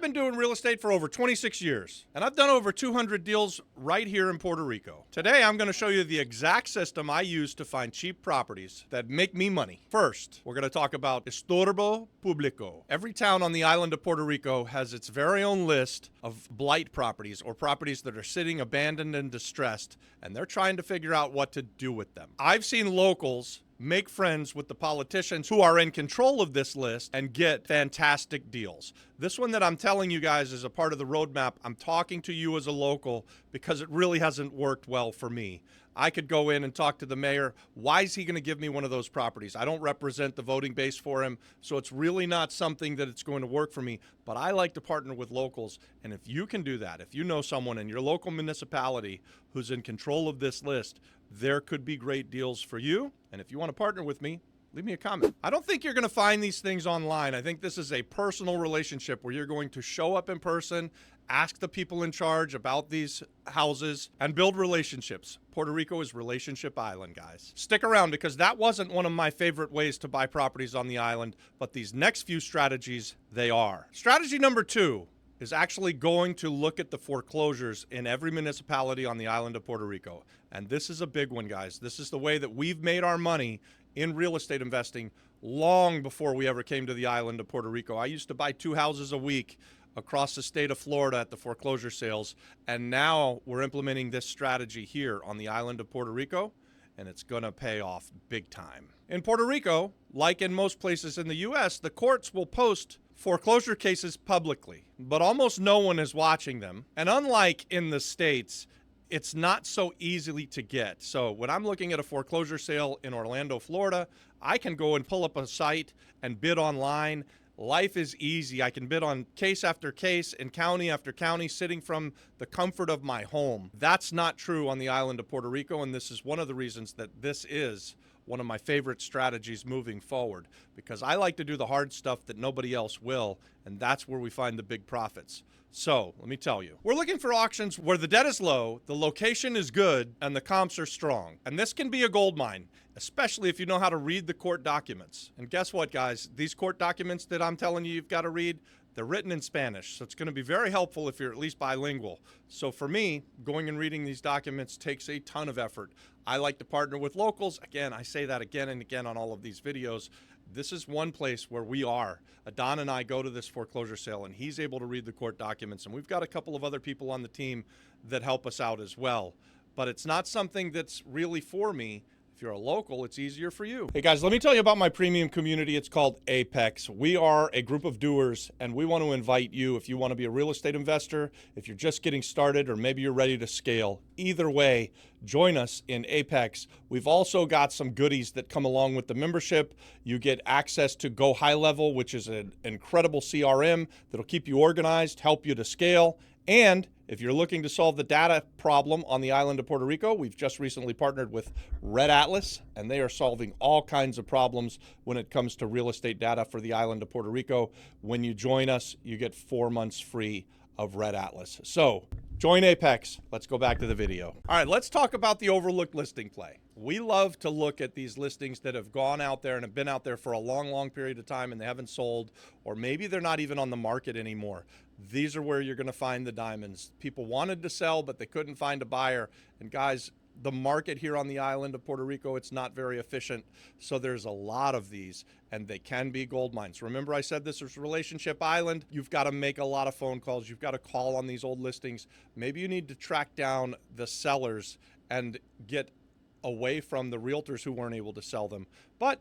I've been doing real estate for over 26 years, and I've done over 200 deals right here in Puerto Rico. Today, I'm going to show you the exact system I use to find cheap properties that make me money. First, we're going to talk about estorbo público. Every town on the island of Puerto Rico has its very own list of blight properties, or properties that are sitting abandoned and distressed, and they're trying to figure out what to do with them. I've seen locals make friends with the politicians who are in control of this list and get fantastic deals. This one that I'm telling you guys is a part of the roadmap. I'm talking to you as a local because it really hasn't worked well for me. I could go in and talk to the mayor. Why is he going to give me one of those properties? I don't represent the voting base for him, so it's really not something that it's going to work for me. But I like to partner with locals, and if you can do that, if you know someone in your local municipality who's in control of this list, there could be great deals for you. And if you want to partner with me, leave me a comment. I don't think you're going to find these things online. I think this is a personal relationship where you're going to show up in person, ask the people in charge about these houses, and build relationships. Puerto Rico is Relationship Island, guys. Stick around, because that wasn't one of my favorite ways to buy properties on the island, but these next few strategies, they are. Strategy number 2 is actually going to look at the foreclosures in every municipality on the island of Puerto Rico. And this is a big one, guys. This is the way that we've made our money in real estate investing long before we ever came to the island of Puerto Rico. I used to buy 2 houses a week across the state of Florida at the foreclosure sales, and now we're implementing this strategy here on the island of Puerto Rico, and it's gonna pay off big time. In Puerto Rico, like in most places in the US, the courts will post foreclosure cases publicly, but almost no one is watching them. And unlike in the States, it's not so easily to get. So when I'm looking at a foreclosure sale in Orlando, Florida, I can go and pull up a site and bid online. Life is easy. I can bid on case after case and county after county, sitting from the comfort of my home. That's not true on the island of Puerto Rico, and this is one of the reasons that this is one of my favorite strategies moving forward, because I like to do the hard stuff that nobody else will, and that's where we find the big profits. So let me tell you, we're looking for auctions where the debt is low, the location is good, and the comps are strong. And this can be a gold mine, especially if you know how to read the court documents. And guess what, guys? These court documents that I'm telling you you've got to read, they're written in Spanish, so it's going to be very helpful if you're at least bilingual. So for me, going and reading these documents takes a ton of effort. I like to partner with locals. Again, I say that again and again on all of these videos. This is one place where we are. Adon and I go to this foreclosure sale, and he's able to read the court documents, and we've got a couple of other people on the team that help us out as well. But it's not something that's really for me. If you're a local, it's easier for you. Hey guys, let me tell you about my premium community. It's called Apex. We are a group of doers, and we want to invite you if you want to be a real estate investor, if you're just getting started, or maybe you're ready to scale. Either way, join us in Apex. We've also got some goodies that come along with the membership. You get access to Go High Level, which is an incredible CRM that'll keep you organized, help you to scale. And if you're looking to solve the data problem on the island of Puerto Rico, we've just recently partnered with Red Atlas, and they are solving all kinds of problems when it comes to real estate data for the island of Puerto Rico. When you join us, you get 4 months free of Red Atlas. So join Apex. Let's go back to the video. All right, let's talk about the overlooked listing play. We love to look at these listings that have gone out there and have been out there for a long, long period of time, and they haven't sold, or maybe they're not even on the market anymore. These are where you're going to find the diamonds. People wanted to sell, but they couldn't find a buyer. And guys, the market here on the island of Puerto Rico, it's not very efficient. So there's a lot of these, and they can be gold mines. Remember, I said this is Relationship Island. You've got to make a lot of phone calls. You've got to call on these old listings. Maybe you need to track down the sellers and get away from the realtors who weren't able to sell them. But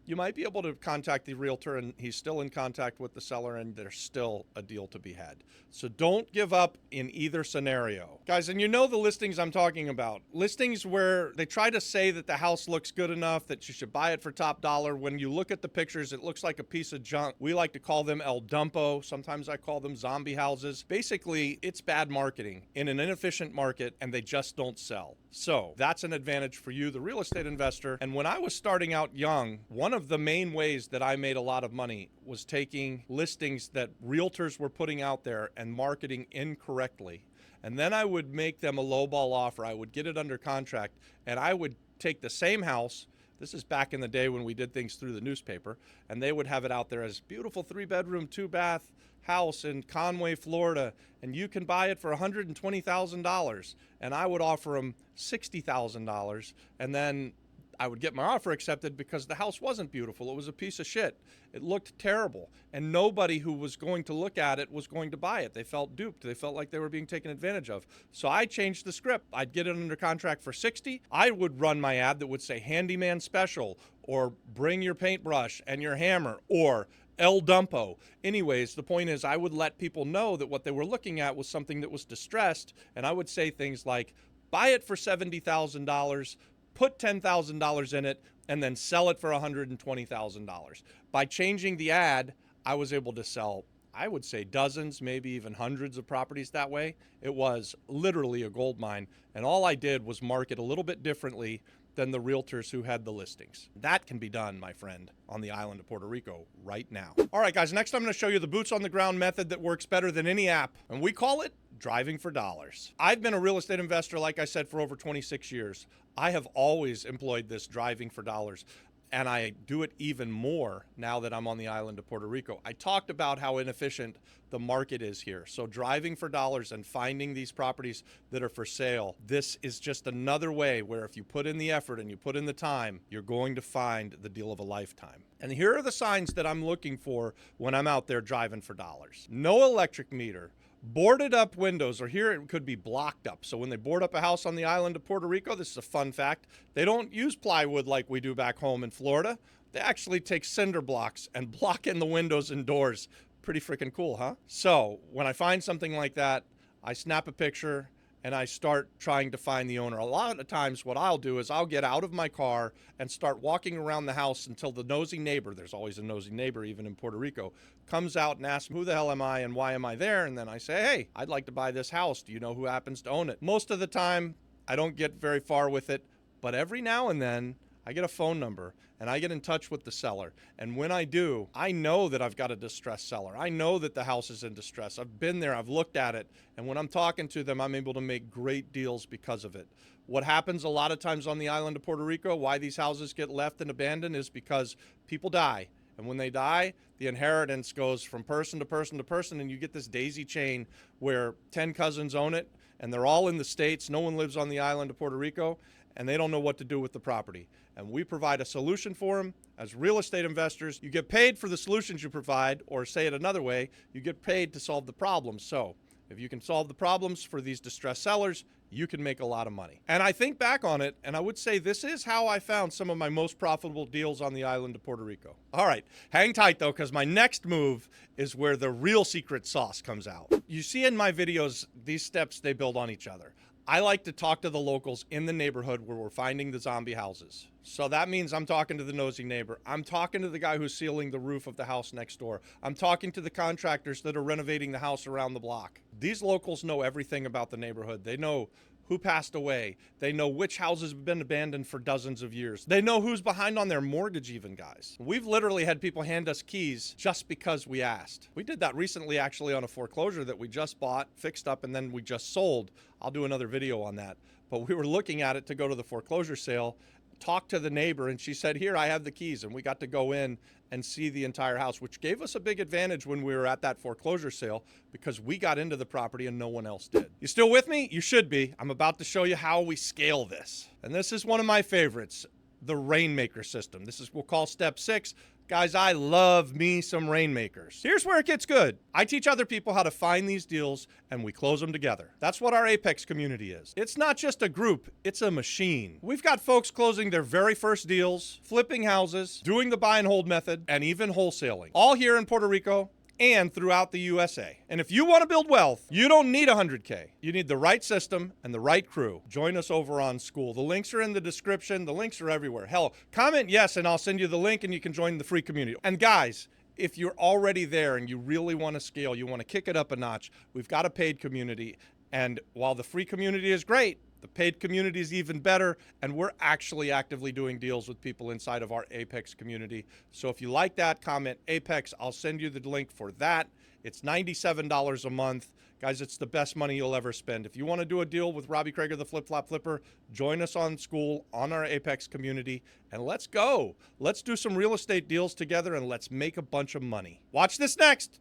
you might be able to contact the realtor, and he's still in contact with the seller, and there's still a deal to be had. So don't give up in either scenario. Guys, and you know the listings I'm talking about. Listings where they try to say that the house looks good enough that you should buy it for top dollar. When you look at the pictures, it looks like a piece of junk. We like to call them El Dumpo. Sometimes I call them zombie houses. Basically, it's bad marketing in an inefficient market, and they just don't sell. So that's an advantage for you, the real estate investor. And when I was starting out young, one of the main ways that I made a lot of money was taking listings that realtors were putting out there and marketing incorrectly. And then I would make them a lowball offer. I would get it under contract, and I would take the same house. This is back in the day when we did things through the newspaper, and they would have it out there as beautiful 3-bedroom, 2-bath, house in Conway, Florida, and you can buy it for $120,000. And I would offer them $60,000. And then I would get my offer accepted because the house wasn't beautiful. It was a piece of shit. It looked terrible. And nobody who was going to look at it was going to buy it. They felt duped. They felt like they were being taken advantage of. So I changed the script. I'd get it under contract for $60,000. I would run my ad that would say handyman special, or bring your paintbrush and your hammer, or El Dumpo. Anyways, the point is I would let people know that what they were looking at was something that was distressed. And I would say things like, buy it for $70,000, put $10,000 in it, and then sell it for $120,000. By changing the ad, I was able to sell, I would say, dozens, maybe even hundreds of properties that way. It was literally a gold mine. And all I did was market a little bit differently than the realtors who had the listings. That can be done, my friend, on the island of Puerto Rico right now. All right, guys, next I'm going to show you the boots on the ground method that works better than any app, and we call it driving for dollars. I've been a real estate investor, like I said, for over 26 years. I have always employed this driving for dollars, and I do it even more now that I'm on the island of Puerto Rico. I talked about how inefficient the market is here. So driving for dollars and finding these properties that are for sale, this is just another way where if you put in the effort and you put in the time, you're going to find the deal of a lifetime. And here are the signs that I'm looking for when I'm out there driving for dollars. No electric meter, boarded up windows, or here it could be blocked up. So when they board up a house on the island of Puerto Rico, this is a fun fact, they don't use plywood like we do back home in Florida. They actually take cinder blocks and block in the windows and doors. Pretty freaking cool, huh? So when I find something like that, I snap a picture and I start trying to find the owner. A lot of times what I'll do is I'll get out of my car and start walking around the house until the nosy neighbor, there's always a nosy neighbor even in Puerto Rico, comes out and asks me, who the hell am I and why am I there? And then I say, hey, I'd like to buy this house. Do you know who happens to own it? Most of the time, I don't get very far with it, but every now and then I get a phone number and I get in touch with the seller. And when I do, I know that I've got a distressed seller. I know that the house is in distress. I've been there, I've looked at it. And when I'm talking to them, I'm able to make great deals because of it. What happens a lot of times on the island of Puerto Rico, why these houses get left and abandoned, is because people die. And when they die, the inheritance goes from person to person to person, and you get this daisy chain where 10 cousins own it, and they're all in the States. No one lives on the island of Puerto Rico, and they don't know what to do with the property. And we provide a solution for them. As real estate investors, you get paid for the solutions you provide, or say it another way, you get paid to solve the problems. So if you can solve the problems for these distressed sellers, you can make a lot of money. And I think back on it, and I would say this is how I found some of my most profitable deals on the island of Puerto Rico. All right, hang tight though, because my next move is where the real secret sauce comes out. You see in my videos, these steps, they build on each other. I like to talk to the locals in the neighborhood where we're finding the zombie houses. So that means I'm talking to the nosy neighbor. I'm talking to the guy who's sealing the roof of the house next door. I'm talking to the contractors that are renovating the house around the block. These locals know everything about the neighborhood. They know who passed away. They know which houses have been abandoned for dozens of years. They know who's behind on their mortgage even, guys. We've literally had people hand us keys just because we asked. We did that recently actually on a foreclosure that we just bought, fixed up, and then we just sold. I'll do another video on that. But we were looking at it to go to the foreclosure sale, talked to the neighbor, and she said, here, I have the keys. And we got to go in and see the entire house, which gave us a big advantage when we were at that foreclosure sale because we got into the property and no one else did. You still with me? You should be. I'm about to show you how we scale this. And this is one of my favorites, the Rainmaker system. This is, we'll call step 6. Guys, I love me some Rainmakers. Here's where it gets good. I teach other people how to find these deals and we close them together. That's what our Apex community is. It's not just a group, it's a machine. We've got folks closing their very first deals, flipping houses, doing the buy and hold method, and even wholesaling. All here in Puerto Rico and throughout the USA. And if you want to build wealth, you don't need 100K. You need the right system and the right crew. Join us over on School. The links are in the description. The links are everywhere. Hell, comment yes and I'll send you the link and you can join the free community. And guys, if you're already there and you really want to scale, you want to kick it up a notch, we've got a paid community. And while the free community is great, the paid community is even better, and we're actually actively doing deals with people inside of our Apex community. So if you like that, comment Apex. I'll send you the link for that. It's $97 a month. Guys, it's the best money you'll ever spend. If you want to do a deal with Robbie Krager, the Flip Flop Flipper, join us on School, on our Apex community, and let's go. Let's do some real estate deals together, and let's make a bunch of money. Watch this next.